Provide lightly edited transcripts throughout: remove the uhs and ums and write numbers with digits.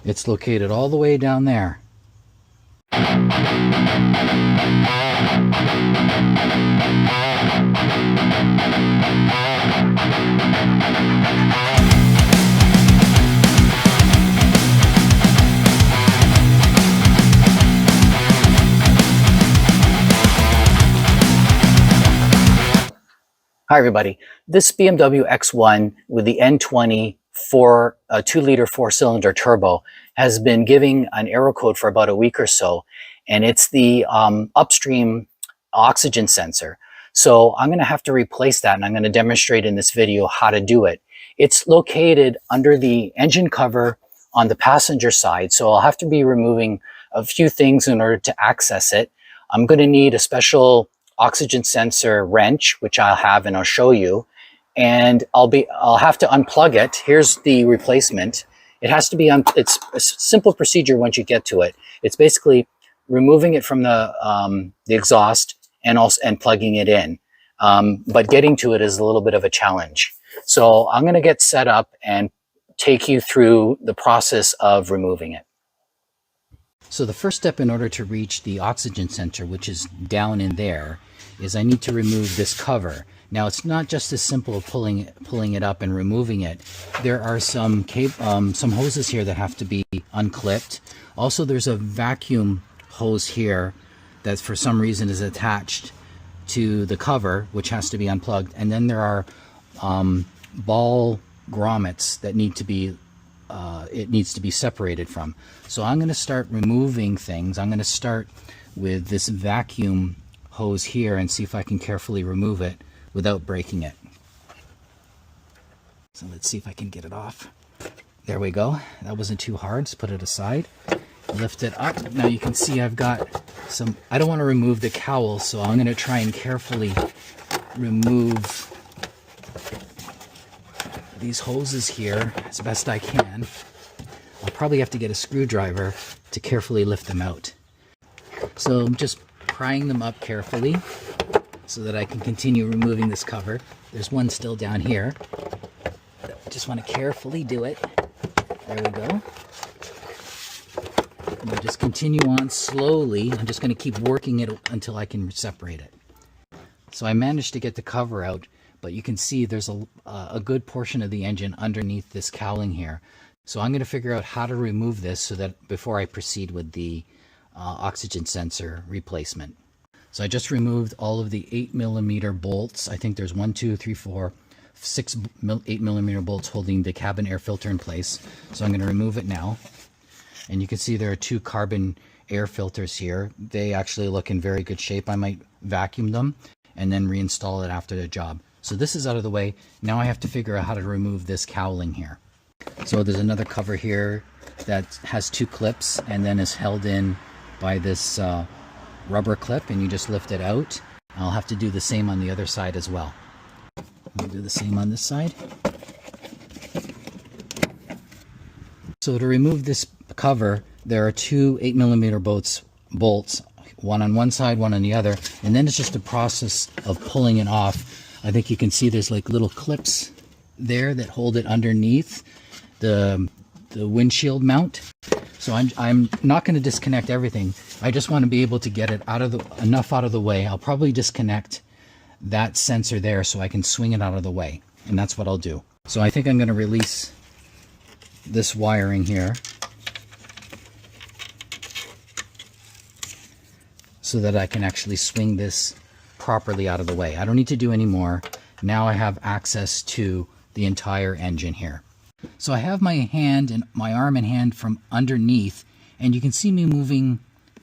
It's located all the way down there. Hi everybody, this BMW X1 with the N20 2-liter 4-cylinder turbo has been giving an error code for about a week or so, and it's the Upstream oxygen sensor. So I'm going to have to replace that, and I'm going to demonstrate in this video how to do it. It's located under the engine cover on the passenger side, so I'll have to be removing a few things in order to access it. I'm going to need a special oxygen sensor wrench, which I'll have and I'll show you, and I'll have to unplug it. Here's the replacement. It has to be it's a simple procedure once you get to it. It's basically removing it from the exhaust and plugging it in, but getting to it is a little bit of a challenge. So I'm going to get set up and take you through the process of removing it. So the first step in order to reach the oxygen sensor, which is down in there, is I need to remove this cover. Now it's not just as simple as pulling it up and removing it. There are some hoses here that have to be unclipped. Also, there's a vacuum hose here that for some reason is attached to the cover, which has to be unplugged. And then there are ball grommets that need to be it needs to be separated from. So I'm going to start removing things. I'm going to start with this vacuum hose here and see if I can carefully remove it without breaking it. So let's see if I can get it off. There we go. That wasn't too hard. Just put it aside. Lift it up. Now you can see I've got some, I don't want to remove the cowl, so I'm going to try and carefully remove these hoses here as best I can. I'll probably have to get a screwdriver to carefully lift them out. So I'm just prying them up carefully so that I can continue removing this cover. There's one still down here. I just want to carefully do it. There we go. And I'll just continue on slowly. I'm just going to keep working it until I can separate it. So I managed to get the cover out, but you can see there's a good portion of the engine underneath this cowling here. So I'm going to figure out how to remove this so that before I proceed with the oxygen sensor replacement. So I just removed all of the 8mm bolts. I think there's 1, 2, 3, 4, 6 8mm bolts holding the cabin air filter in place. So I'm going to remove it now. And you can see there are 2 carbon air filters here. They actually look in very good shape. I might vacuum them and then reinstall it after the job. So this is out of the way. Now I have to figure out how to remove this cowling here. So there's another cover here that has 2 clips and then is held in by this rubber clip, and you just lift it out. I'll have to do the same on the other side as well. I'll do the same on this side. So to remove this cover, there are 2 8mm bolts, one on one side, one on the other, and then it's just a process of pulling it off. I think you can see there's like little clips there that hold it underneath the windshield mount. So I'm not going to disconnect everything. I just want to be able to get it enough out of the way. I'll probably disconnect that sensor there so I can swing it out of the way, and that's what I'll do. So I think I'm going to release this wiring here so that I can actually swing this properly out of the way. I don't need to do any more. Now I have access to the entire engine here. So I have my arm and hand from underneath, and you can see me moving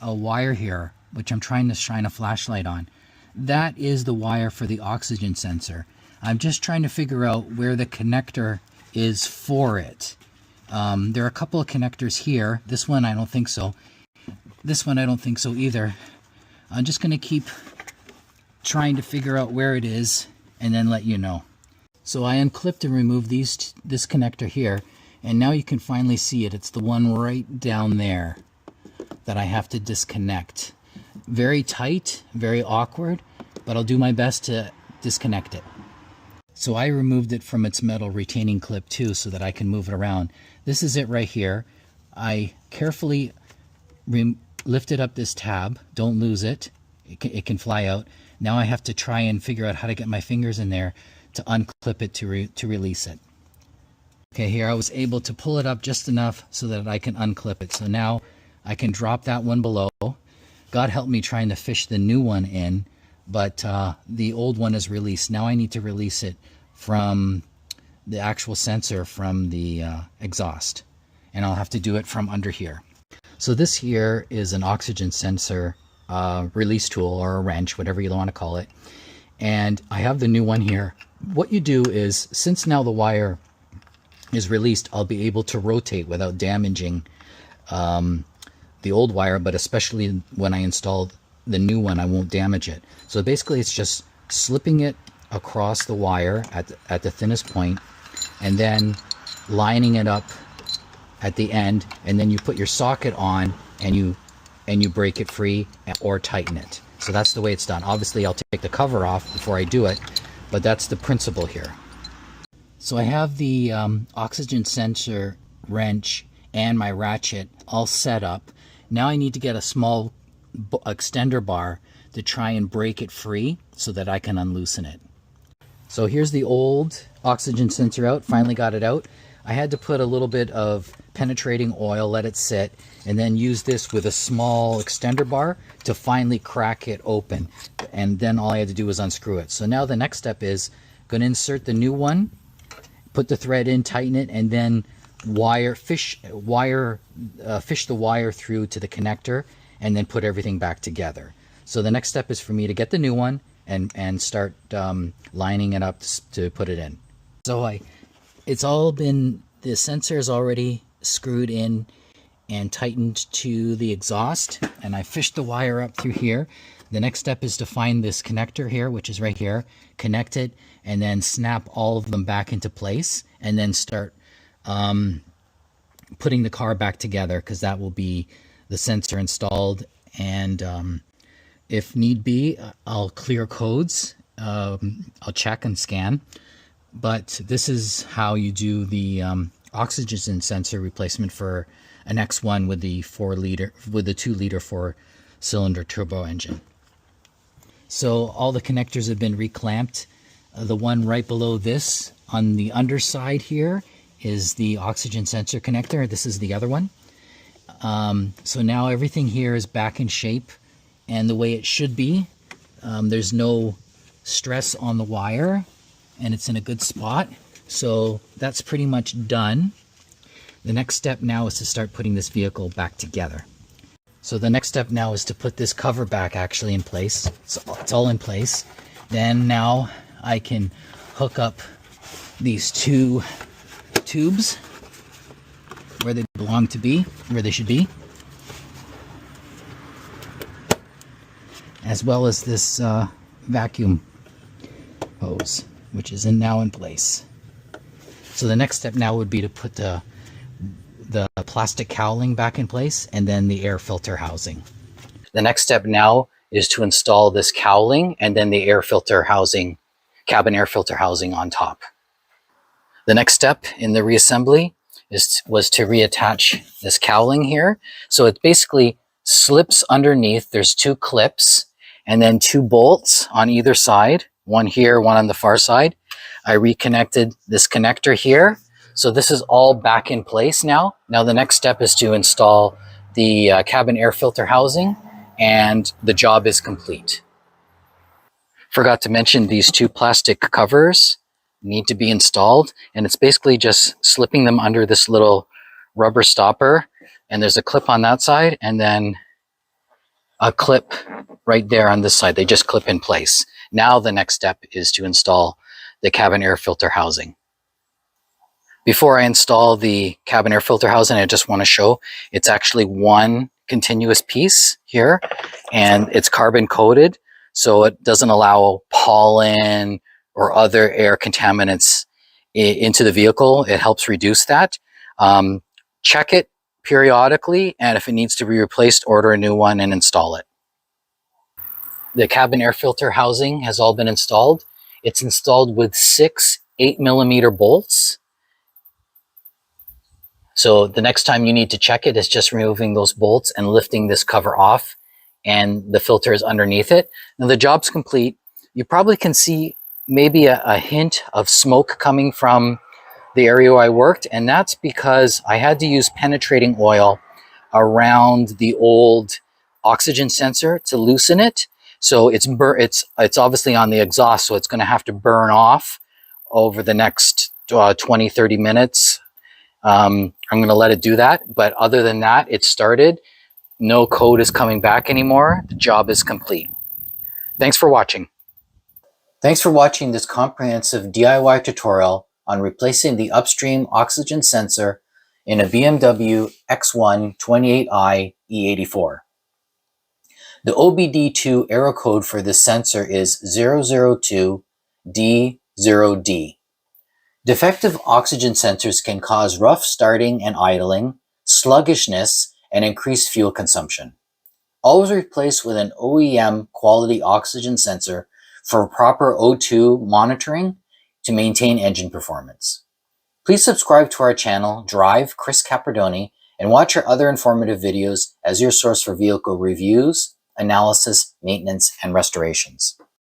a wire here, which I'm trying to shine a flashlight on. That is the wire for the oxygen sensor. I'm just trying to figure out where the connector is for it. There are a couple of connectors here. This one I don't think so. This one I don't think so either. I'm just going to keep trying to figure out where it is and then let you know. So I unclipped and removed this connector here, and now you can finally see it. It's the one right down there that I have to disconnect. Very tight, very awkward, but I'll do my best to disconnect it. So I removed it from its metal retaining clip too so that I can move it around. This is it right here. I carefully lifted up this tab. Don't lose it. It can fly out. Now I have to try and figure out how to get my fingers in there to unclip it to release it. Okay, here I was able to pull it up just enough so that I can unclip it. So now I can drop that one below. God help me trying to fish the new one in, but the old one is released. Now I need to release it from the actual sensor from the exhaust, and I'll have to do it from under here. So this here is an oxygen sensor release tool, or a wrench, whatever you want to call it. And I have the new one here. What you do is, since now the wire is released, I'll be able to rotate without damaging the old wire, but especially when I install the new one, I won't damage it. So basically it's just slipping it across the wire at the thinnest point, and then lining it up at the end, and then you put your socket on and you break it free or tighten it. So that's the way it's done. Obviously I'll take the cover off before I do it, but that's the principle here. So I have the oxygen sensor wrench and my ratchet all set up. Now I need to get a small extender bar to try and break it free so that I can unloosen it. So here's the old oxygen sensor out. Finally got it out. I had to put a little bit of penetrating oil, let it sit, and then use this with a small extender bar to finally crack it open. And then all I had to do was unscrew it. So now the next step is going to insert the new one, put the thread in, tighten it, and then fish the wire through to the connector, and then put everything back together. So the next step is for me to get the new one and start lining it up to put it in. So it's all been, the sensor is already screwed in and tightened to the exhaust, and I fished the wire up through here. The next step is to find this connector here, which is right here, connect it, and then snap all of them back into place, and then start putting the car back together, because that will be the sensor installed. And if need be, I'll clear codes. I'll check and scan. But this is how you do the oxygen sensor replacement for an X1 with the 2-liter 4-cylinder turbo engine. So all the connectors have been reclamped. The one right below this on the underside here is the oxygen sensor connector. This is the other one. So now everything here is back in shape and the way it should be. There's no stress on the wire, and it's in a good spot. So that's pretty much done. The next step now is to start putting this vehicle back together. So the next step now is to put this cover back actually in place. So it's all in place. Then now I can hook up these two tubes where they belong to be, where they should be, as well as this vacuum hose, which is now in place. So the next step now would be to put the plastic cowling back in place, and then the air filter housing. The next step now is to install this cowling and then the air filter housing, cabin air filter housing on top. The next step in the reassembly was to reattach this cowling here. So it basically slips underneath. There's 2 clips and then 2 bolts on either side, one here, one on the far side. I reconnected this connector here. So this is all back in place now. Now the next step is to install the cabin air filter housing, and the job is complete. Forgot to mention these 2 plastic covers need to be installed, and it's basically just slipping them under this little rubber stopper, and there's a clip on that side and then a clip right there on this side. They just clip in place. Now the next step is to install the cabin air filter housing. Before I install the cabin air filter housing, I just want to show it's actually one continuous piece here, and it's carbon coated, so it doesn't allow pollen or other air contaminants into the vehicle. It helps reduce that. Check it periodically, and if it needs to be replaced, order a new one and install it. The cabin air filter housing has all been installed. It's installed with 6 8mm bolts. So the next time you need to check it is just removing those bolts and lifting this cover off, and the filter is underneath it. Now the job's complete. You probably can see maybe a hint of smoke coming from the area I worked, and that's because I had to use penetrating oil around the old oxygen sensor to loosen it. So it's obviously on the exhaust, so it's going to have to burn off over the next 20-30 minutes. I'm going to let it do that, but other than that, it started. No code is coming back anymore. The job is complete. Thanks for watching. Thanks for watching this comprehensive DIY tutorial on replacing the upstream oxygen sensor in a BMW X1 28i E84. The OBD2 error code for this sensor is 002D0D. Defective oxygen sensors can cause rough starting and idling, sluggishness, and increased fuel consumption. Always replace with an OEM quality oxygen sensor for proper O2 monitoring to maintain engine performance. Please subscribe to our channel, Drive Chris Capredoni, and watch our other informative videos as your source for vehicle reviews, analysis, maintenance, and restorations.